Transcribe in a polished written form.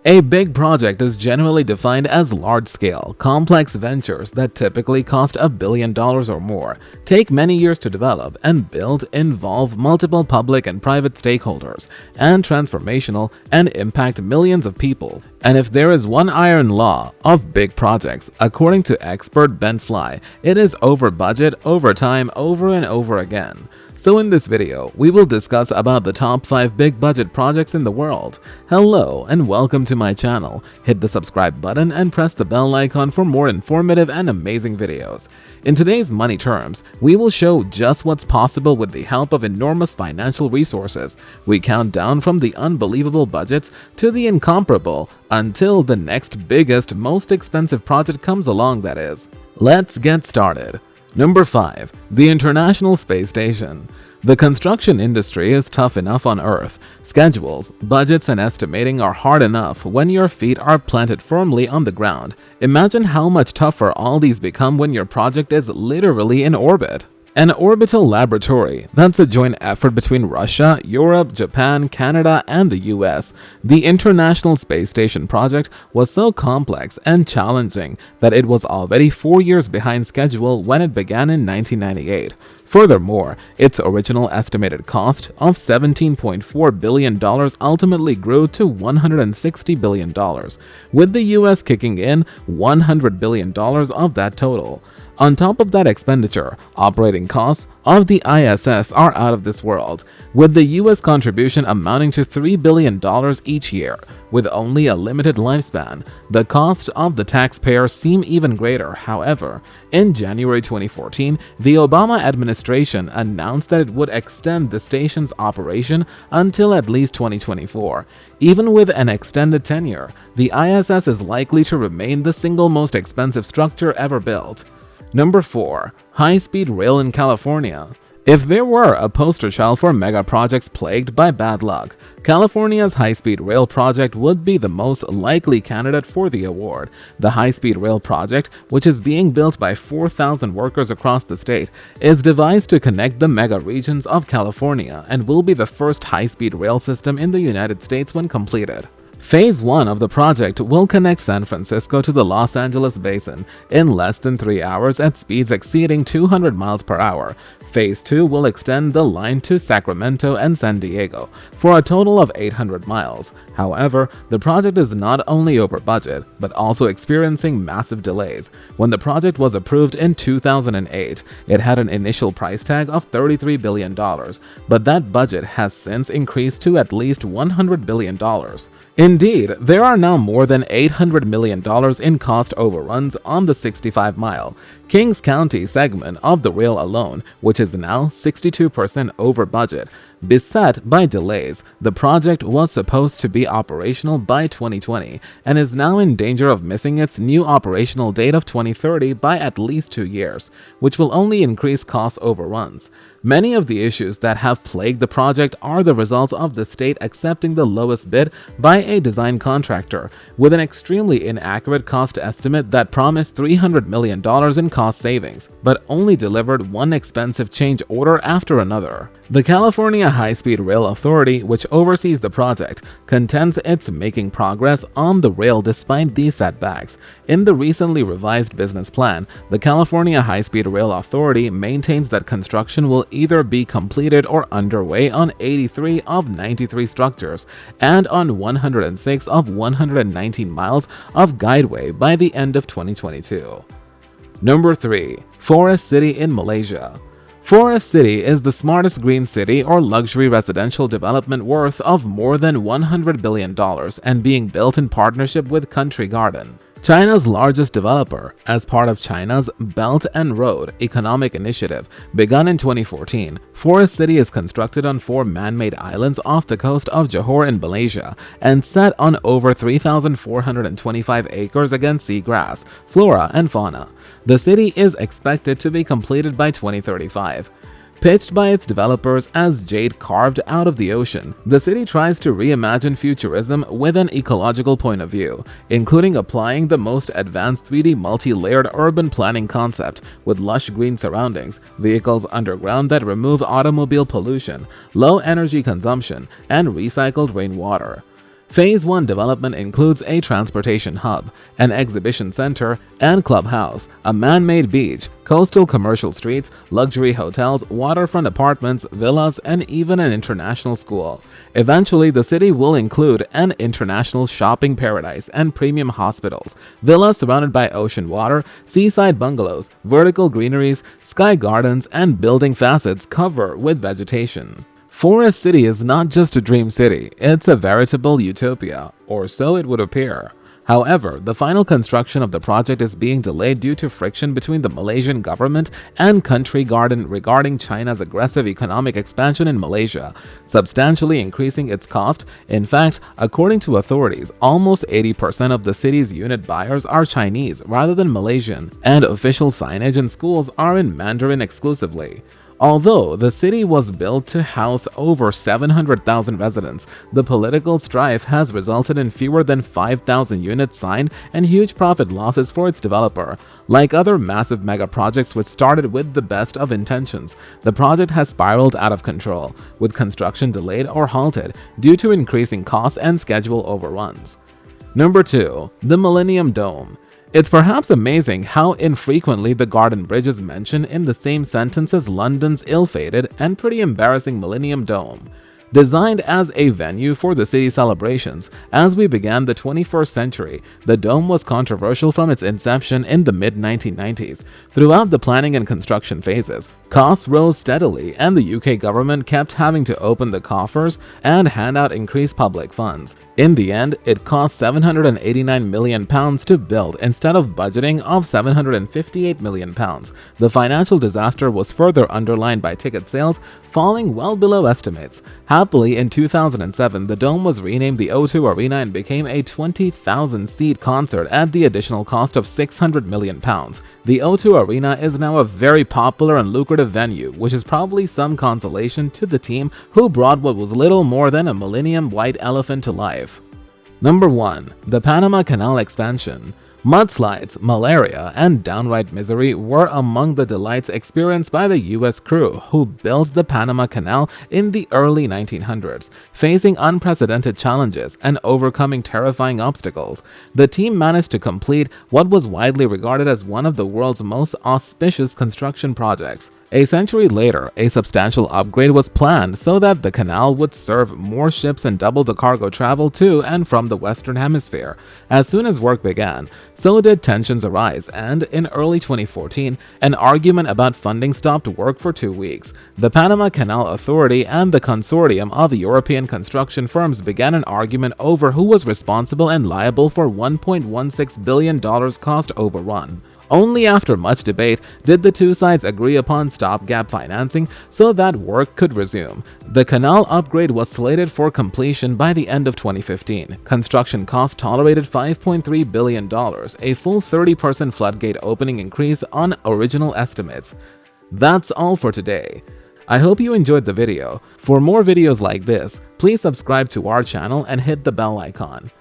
A big project is generally defined as large-scale, complex ventures that typically cost $1 billion or more, take many years to develop and build, involve multiple public and private stakeholders, and transformational and impact millions of people. And if there is one iron law of big projects, according to expert Ben Fly, it is over budget, over time, over and over again. So in this video, we will discuss about the top 5 big budget projects in the world. Hello and welcome to my channel. Hit the subscribe button and press the bell icon for more informative and amazing videos. In today's money terms, we will show just what's possible with the help of enormous financial resources. We count down from the unbelievable budgets to the incomparable until the next biggest, most expensive project comes along, that is. Let's get started. Number 5. The International Space Station. The construction industry is tough enough on Earth. Schedules, budgets, and estimating are hard enough when your feet are planted firmly on the ground. Imagine how much tougher all these become when your project is literally in orbit. An orbital laboratory, that's a joint effort between Russia, Europe, Japan, Canada, and the US. The International Space Station project was so complex and challenging that it was already 4 years behind schedule when it began in 1998. Furthermore, its original estimated cost of $17.4 billion ultimately grew to $160 billion, with the US kicking in $100 billion of that total. On top of that expenditure, operating costs of the ISS are out of this world, with the US contribution amounting to $3 billion each year. With only a limited lifespan, the cost of the taxpayer seem even greater. However, in January 2014, the Obama administration announced that it would extend the station's operation until at least 2024. Even with an extended tenure, the ISS is likely to remain the single most expensive structure ever built. Number 4. High-speed rail in California. If there were a poster child for mega projects plagued by bad luck, California's high-speed rail project would be the most likely candidate for the award. The high-speed rail project, which is being built by 4,000 workers across the state, is devised to connect the mega regions of California and will be the first high-speed rail system in the United States when completed. Phase 1 of the project will connect San Francisco to the Los Angeles basin in less than 3 hours at speeds exceeding 200 miles per hour. Phase 2 will extend the line to Sacramento and San Diego for a total of 800 miles. However, the project is not only over budget, but also experiencing massive delays. When the project was approved in 2008, it had an initial price tag of $33 billion, but that budget has since increased to at least $100 billion. Indeed, there are now more than $800 million in cost overruns on the 65-mile Kings County segment of the rail alone, which is now 62% over budget. Beset by delays, the project was supposed to be operational by 2020 and is now in danger of missing its new operational date of 2030 by at least 2 years, which will only increase cost overruns. Many of the issues that have plagued the project are the result of the state accepting the lowest bid by a design contractor, with an extremely inaccurate cost estimate that promised $300 million in cost savings, but only delivered one expensive change order after another. The California High-Speed Rail Authority, which oversees the project, contends it's making progress on the rail despite these setbacks. In the recently revised business plan, the California High-Speed Rail Authority maintains that construction will either be completed or underway on 83 of 93 structures and on 106 of 119 miles of guideway by the end of 2022. Number 3. Forest City in Malaysia. Forest City is the smartest green city or luxury residential development worth of more than $100 billion and being built in partnership with Country Garden, China's largest developer, as part of China's Belt and Road Economic Initiative, begun in 2014. Forest City is constructed on 4 man-made islands off the coast of Johor in Malaysia and set on over 3,425 acres against seagrass, flora, and fauna. The city is expected to be completed by 2035. Pitched by its developers as jade carved out of the ocean, the city tries to reimagine futurism with an ecological point of view, including applying the most advanced 3D multi-layered urban planning concept with lush green surroundings, vehicles underground that remove automobile pollution, low energy consumption, and recycled rainwater. Phase 1 development includes a transportation hub, an exhibition center and clubhouse, a man-made beach, coastal commercial streets, luxury hotels, waterfront apartments, villas, and even an international school. Eventually, the city will include an international shopping paradise and premium hospitals, villas surrounded by ocean water, seaside bungalows, vertical greeneries, sky gardens, and building facades covered with vegetation. Forest City is not just a dream city, it's a veritable utopia, or so it would appear. However, the final construction of the project is being delayed due to friction between the Malaysian government and Country Garden regarding China's aggressive economic expansion in Malaysia, substantially increasing its cost. In fact, according to authorities, almost 80% of the city's unit buyers are Chinese rather than Malaysian, and official signage and schools are in Mandarin exclusively. Although the city was built to house over 700,000 residents, the political strife has resulted in fewer than 5,000 units signed and huge profit losses for its developer. Like other massive mega projects which started with the best of intentions, the project has spiraled out of control, with construction delayed or halted due to increasing costs and schedule overruns. Number 2. The Millennium Dome. It's perhaps amazing how infrequently the Garden Bridge is mentioned in the same sentence as London's ill-fated and pretty embarrassing Millennium Dome. Designed as a venue for the city's celebrations, as we began the 21st century, the dome was controversial from its inception in the mid-1990s. Throughout the planning and construction phases, costs rose steadily and the UK government kept having to open the coffers and hand out increased public funds. In the end, it cost £789 million to build instead of budgeting of £758 million. The financial disaster was further underlined by ticket sales falling well below estimates. Happily, in 2007, the dome was renamed the O2 Arena and became a 20,000-seat concert at the additional cost of £600 million. The O2 Arena is now a very popular and lucrative venue, which is probably some consolation to the team who brought what was little more than a Millennium White Elephant to life. Number 1. The Panama Canal expansion. Mudslides, malaria, and downright misery were among the delights experienced by the U.S. crew who built the Panama Canal in the early 1900s. Facing unprecedented challenges and overcoming terrifying obstacles, the team managed to complete what was widely regarded as one of the world's most auspicious construction projects. A century later, a substantial upgrade was planned so that the canal would serve more ships and double the cargo travel to and from the Western Hemisphere. As soon as work began, so did tensions arise, and in early 2014, an argument about funding stopped work for 2 weeks. The Panama Canal Authority and the consortium of European construction firms began an argument over who was responsible and liable for $1.16 billion cost overrun. Only after much debate did the two sides agree upon stopgap financing so that work could resume. The canal upgrade was slated for completion by the end of 2015. Construction costs tolerated $5.3 billion, a full 30% floodgate opening increase on original estimates. That's all for today. I hope you enjoyed the video. For more videos like this, please subscribe to our channel and hit the bell icon.